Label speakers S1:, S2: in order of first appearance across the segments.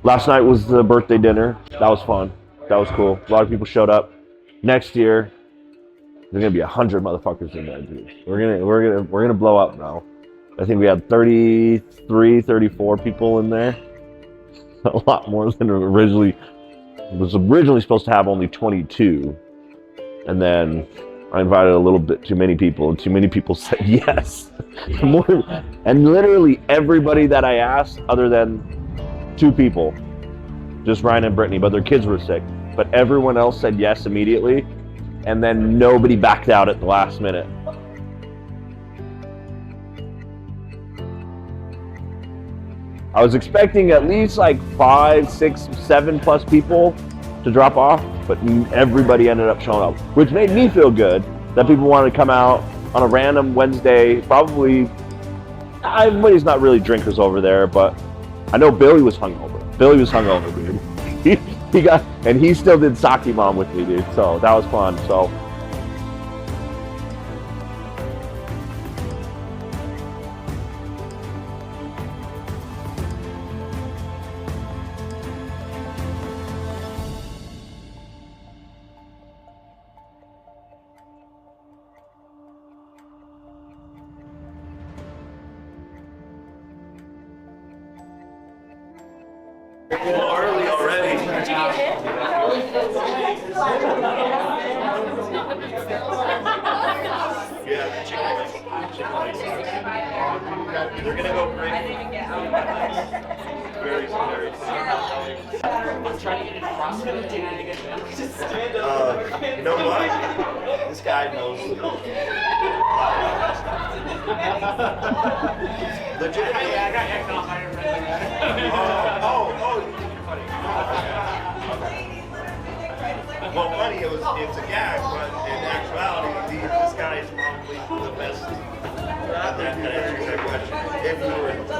S1: Last night was the birthday dinner. That was fun. That was cool. A lot of people showed up. Next year, there's gonna be 100 motherfuckers in there, dude. We're gonna blow up now. I think we had 33, 34 people in there. A lot more than originally was originally supposed to have only 22. And then I invited a little bit too many people, and too many people said yes. And literally everybody that I asked, other than 2 people, just Ryan and Brittany, but their kids were sick. But everyone else said yes immediately, and then nobody backed out at the last minute. I was expecting at least like 5, 6, 7 plus people to drop off, but everybody ended up showing up, which made me feel good that people wanted to come out on a random Wednesday. Probably everybody's not really drinkers over there, but I know Billy was hungover. Dude. He got, and he still did sake mom with me, dude. So that was fun. So. Early already. Yeah, chicken. They're gonna go great. Very, very. I'm trying to get it CrossFit. You know what? This guy knows. Legitimately, I got egged off. I didn't realize that. Oh, you're funny. Well, funny, it's a gag, but in actuality, this guy is probably the best at that answers that question. If you were in the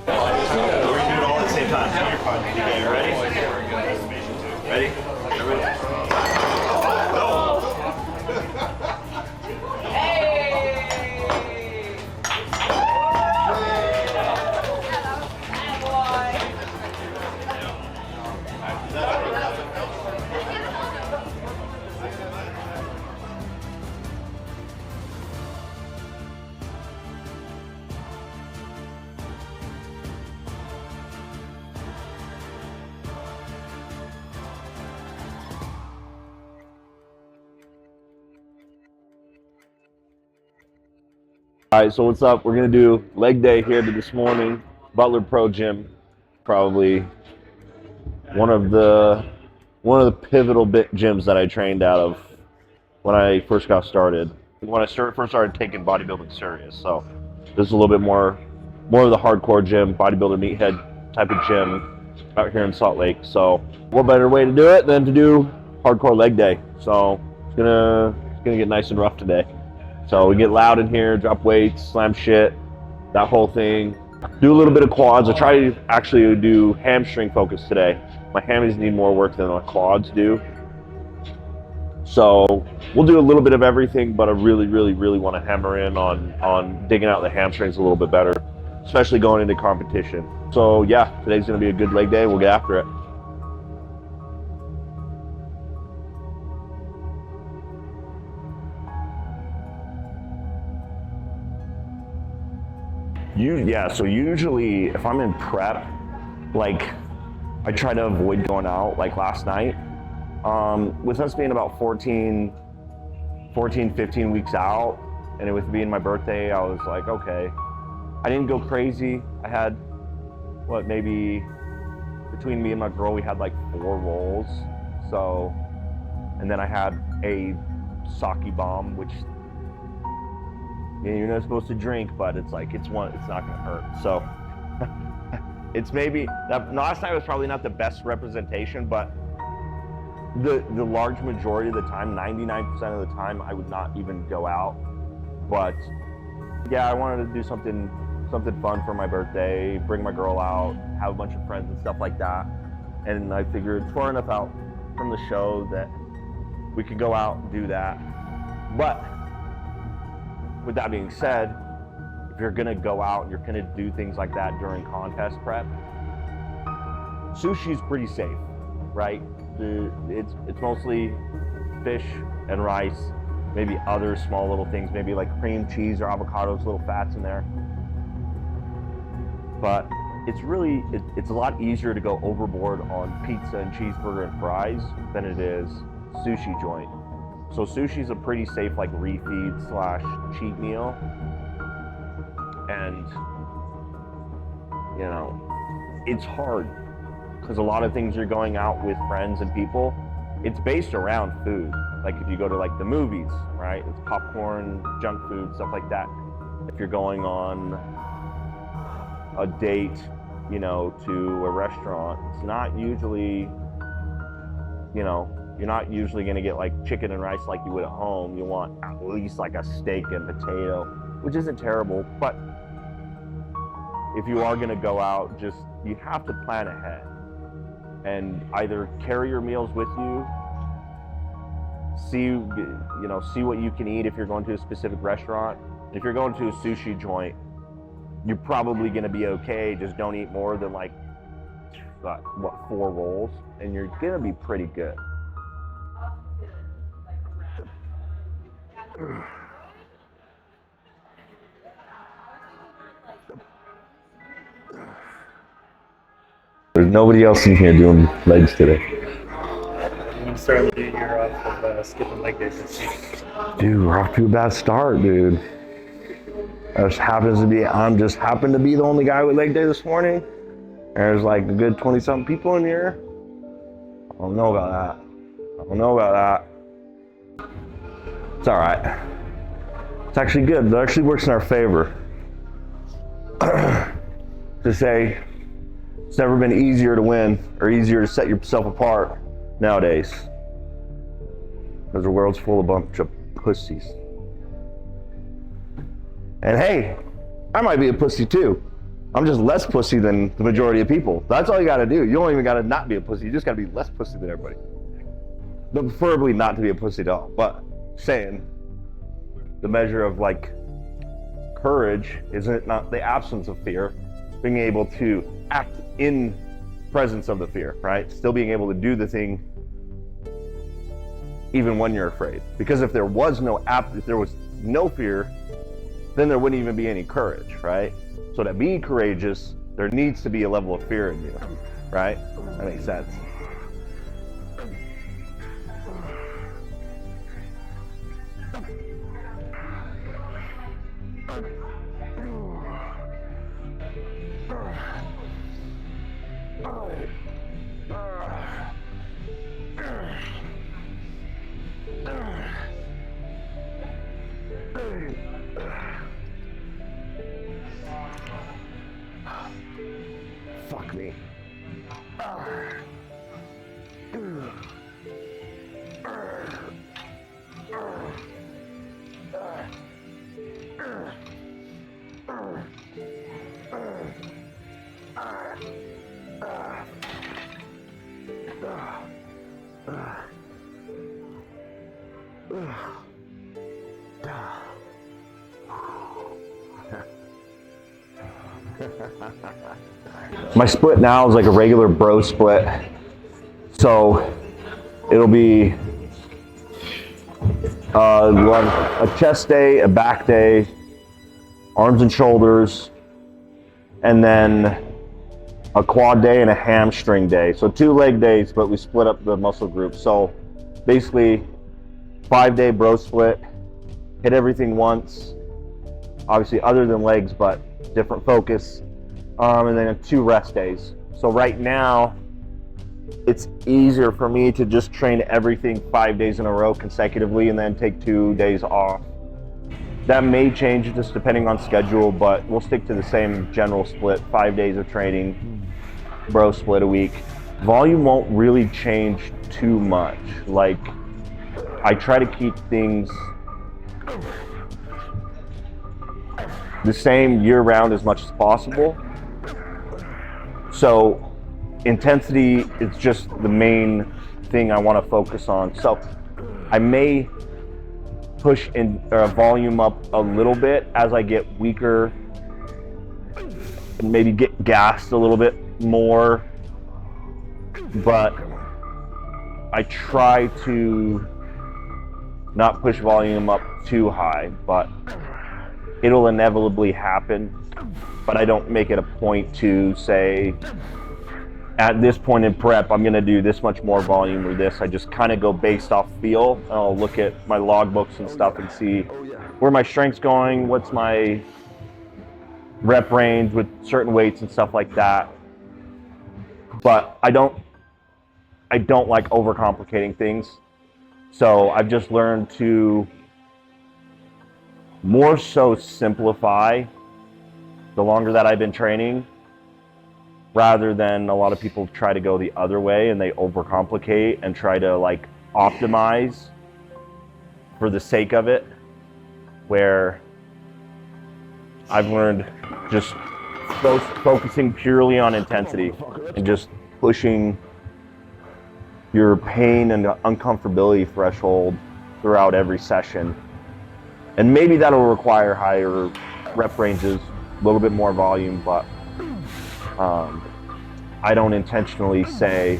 S1: We're gonna do it all at the same time. So you're fine. Okay, you ready? Ready? All right, so what's up? We're gonna do leg day here this morning. Butler Pro Gym, probably one of the pivotal bit gyms that I trained out of when I first got started. When I first started taking bodybuilding serious. So this is a little bit more of the hardcore gym, bodybuilder meathead type of gym out here in Salt Lake. So what better way to do it than to do hardcore leg day? So it's gonna get nice and rough today. So we get loud in here, drop weights, slam shit, that whole thing. Do a little bit of quads. I try to actually do hamstring focus today. My hammies need more work than my quads do. So we'll do a little bit of everything, but I really, really, really want to hammer in on digging out the hamstrings a little bit better, especially going into competition. So yeah, today's gonna be a good leg day. We'll get after it. So usually if I'm in prep, like I try to avoid going out like last night. With us being about 14, 15 weeks out, and it with being my birthday, I was like, okay. I didn't go crazy. I had, maybe between me and my girl, we had like 4 rolls. So, and then I had a sake bomb, which you're not supposed to drink, but it's like, it's not gonna hurt. So it's maybe, last night was probably not the best representation, but the large majority of the time, 99% of the time, I would not even go out. But yeah, I wanted to do something fun for my birthday, bring my girl out, have a bunch of friends and stuff like that. And I figured it's far enough out from the show that we could go out and do that. But with that being said, if you're gonna go out and you're gonna do things like that during contest prep, sushi's pretty safe, right? It's mostly fish and rice, maybe other small little things, maybe like cream cheese or avocados, little fats in there. But it's a lot easier to go overboard on pizza and cheeseburger and fries than it is sushi joint. So sushi's a pretty safe like refeed / cheat meal. And you know, it's hard because a lot of things you're going out with friends and people, it's based around food. Like if you go to like the movies, right? It's popcorn, junk food, stuff like that. If you're going on a date, you know, to a restaurant, it's not usually, you know, you're not usually gonna get like chicken and rice like you would at home. You want at least like a steak and potato, which isn't terrible, but if you are gonna go out, just, you have to plan ahead and either carry your meals with you, see what you can eat if you're going to a specific restaurant. If you're going to a sushi joint, you're probably gonna be okay. Just don't eat more than like, 4 rolls, and you're gonna be pretty good. There's nobody else in here doing legs today.
S2: I'm starting the new year off of skipping leg days.
S1: Dude, we're off to a bad start, dude. I just happen to be the only guy with leg day this morning. There's like a good 20-something people in here. I don't know about that. It's all right. It's actually good. It actually works in our favor. To say it's never been easier to win or easier to set yourself apart nowadays. Because the world's full of a bunch of pussies. And hey, I might be a pussy too. I'm just less pussy than the majority of people. That's all you gotta do. You don't even gotta not be a pussy. You just gotta be less pussy than everybody. But preferably not to be a pussy at all. But saying, the measure of like courage isn't not the absence of fear, being able to act in presence of the fear, right? Still being able to do the thing even when you're afraid. Because if there was no fear, then there wouldn't even be any courage, right? So to be courageous, there needs to be a level of fear in you, right? That makes sense. Fuck me. My split now is like a regular bro split. So it'll be a chest day, a back day, arms and shoulders, and then a quad day and a hamstring day. So 2 leg days, but we split up the muscle group. So basically 5-day bro split, hit everything once, obviously other than legs, but different focus, and then 2 rest days. So right now, it's easier for me to just train everything 5 days in a row consecutively and then take 2 days off. That may change just depending on schedule, but we'll stick to the same general split, 5 days of training, bro split a week. Volume won't really change too much. Like, I try to keep things the same year round as much as possible. So intensity is just the main thing I want to focus on. So I may push in volume up a little bit as I get weaker, maybe get gassed a little bit more, but I try to not push volume up too high, but it'll inevitably happen. But I don't make it a point to say, at this point in prep, I'm gonna do this much more volume or this. I just kind of go based off feel. I'll look at my logbooks and stuff and see where my strength's going, what's my rep range with certain weights and stuff like that. But I don't like overcomplicating things. So I've just learned to more so simplify the longer that I've been training, rather than a lot of people try to go the other way and they overcomplicate and try to like optimize for the sake of it, where I've learned just focusing purely on intensity and just pushing your pain and uncomfortability threshold throughout every session. And maybe that'll require higher rep ranges, a little bit more volume, but I don't intentionally say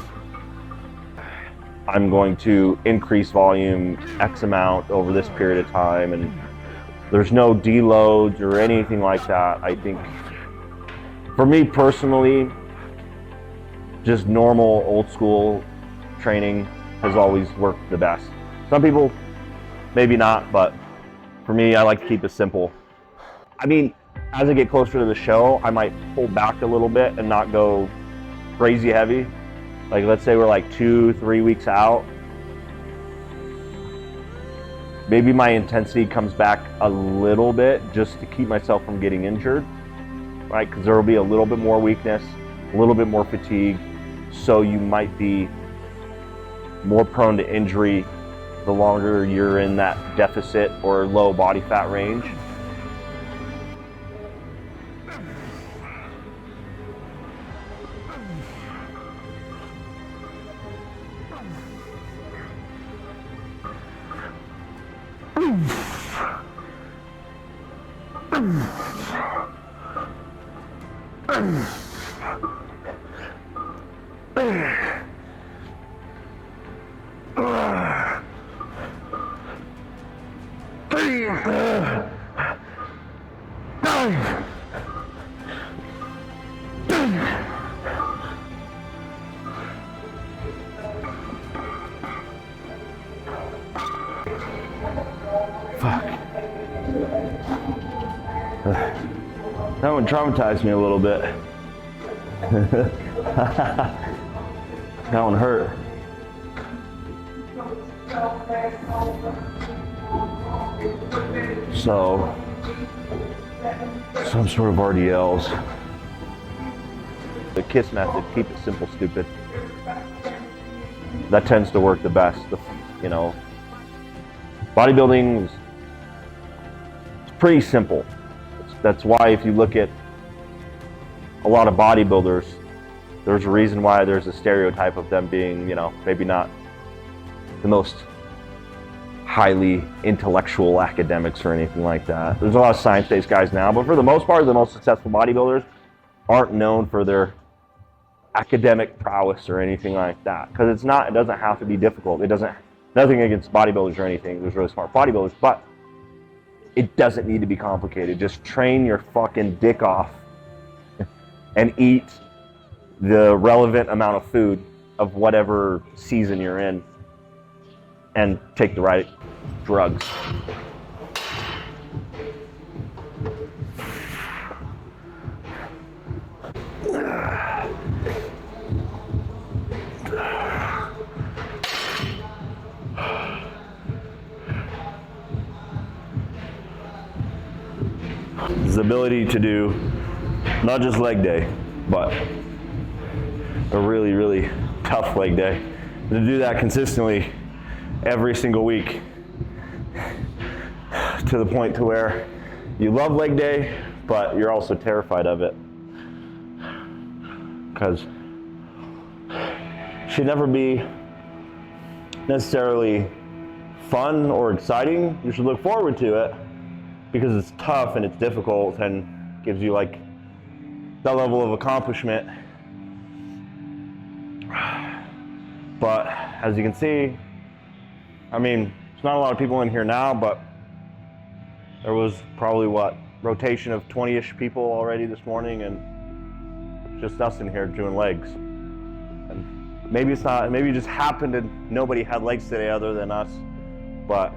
S1: I'm going to increase volume X amount over this period of time, and there's no deloads or anything like that. I think for me personally, just normal old school training has always worked the best. Some people maybe not, but for me, I like to keep it simple. I mean, as I get closer to the show, I might pull back a little bit and not go crazy heavy. Like, let's say we're like 2-3 weeks out. Maybe my intensity comes back a little bit just to keep myself from getting injured, right? Because there will be a little bit more weakness, a little bit more fatigue. So you might be more prone to injury the longer you're in that deficit or low body fat range. Fuck. That one traumatized me a little bit. That one hurt. So, some sort of RDLs. The KISS method, keep it simple, stupid. That tends to work the best. You know, bodybuilding is pretty simple. That's why if you look at a lot of bodybuilders, there's a reason why there's a stereotype of them being, you know, maybe not the most highly intellectual academics or anything like that. There's a lot of science-based guys now, but for the most part, the most successful bodybuilders aren't known for their academic prowess or anything like that. Because it doesn't have to be difficult. Nothing against bodybuilders or anything. There's really smart bodybuilders, but it doesn't need to be complicated. Just train your fucking dick off and eat the relevant amount of food of whatever season you're in and take the right drugs. The ability to do not just leg day, but a really, really tough leg day. To do that consistently every single week to the point to where you love leg day, but you're also terrified of it. Because it should never be necessarily fun or exciting, you should look forward to it because it's tough and it's difficult and gives you like that level of accomplishment. But as you can see, I mean, there's not a lot of people in here now, but there was probably rotation of 20-ish people already this morning, and just us in here doing legs. And maybe it's not, maybe it just happened and nobody had legs today other than us, but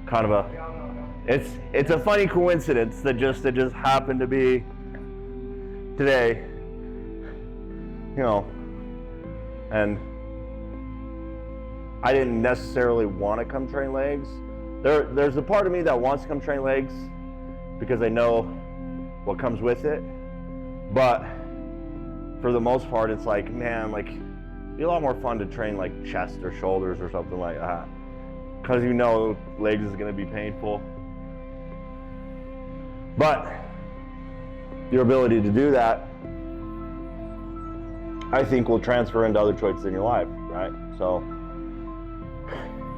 S1: kind of it's a funny coincidence that it just happened to be today, you know. And I didn't necessarily want to come train legs. There's a part of me that wants to come train legs because I know what comes with it. But for the most part, it's like, man, like, it'd be a lot more fun to train like chest or shoulders or something like that, because you know legs is going to be painful. But your ability to do that, I think, will transfer into other choices in your life, right? So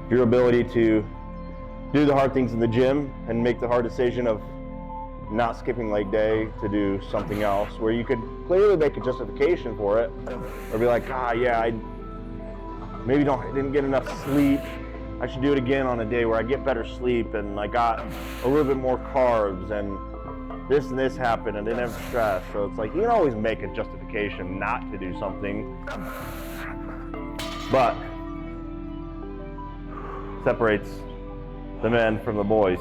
S1: your ability to do the hard things in the gym and make the hard decision of not skipping leg day to do something else where you could clearly make a justification for it, or be like, yeah, I didn't get enough sleep. I should do it again on a day where I get better sleep and I got a little bit more carbs and this happened and didn't have stress. So it's like, you can always make a justification not to do something, but separates the men from the boys.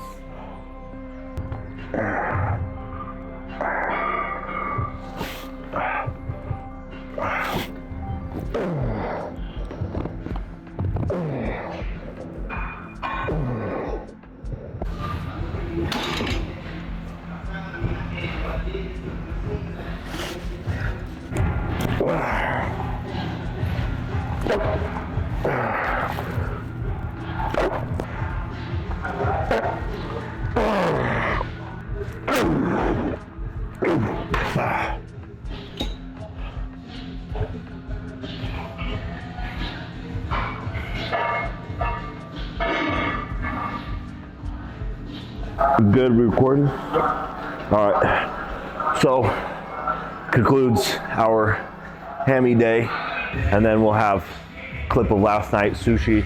S1: Good recording? All right. So concludes our hammy day, and then we'll have a clip of last night, sushi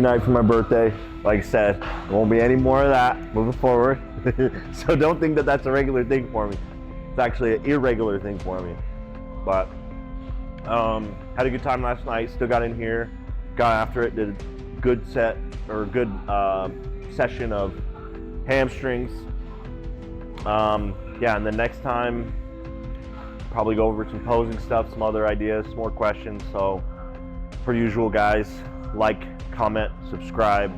S1: night for my birthday. Like I said, there won't be any more of that moving forward. So don't think that that's a regular thing for me. It's actually an irregular thing for me. But had a good time last night. Still got in here, got after it, did a good session of hamstrings. Yeah, and then next time probably go over some posing stuff, some other ideas, some more questions. So per usual, guys, like, comment, subscribe.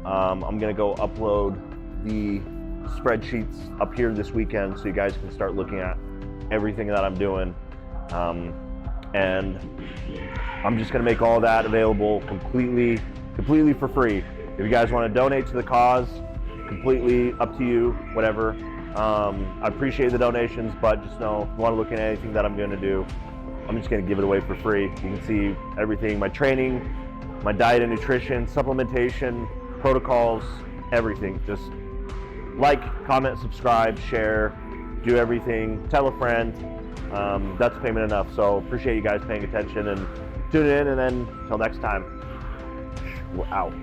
S1: I'm gonna go upload the spreadsheets up here this weekend so you guys can start looking at everything that I'm doing, and I'm just gonna make all that available completely for free. If you guys want to donate to the cause, completely up to you, whatever. I appreciate the donations, but just know, if you want to look at anything that I'm going to do, I'm just going to give it away for free. You can see everything, my training, my diet and nutrition, supplementation, protocols, everything. Just like, comment, subscribe, share, do everything, tell a friend. That's payment enough. So appreciate you guys paying attention and tuning in, and then until next time, we're out.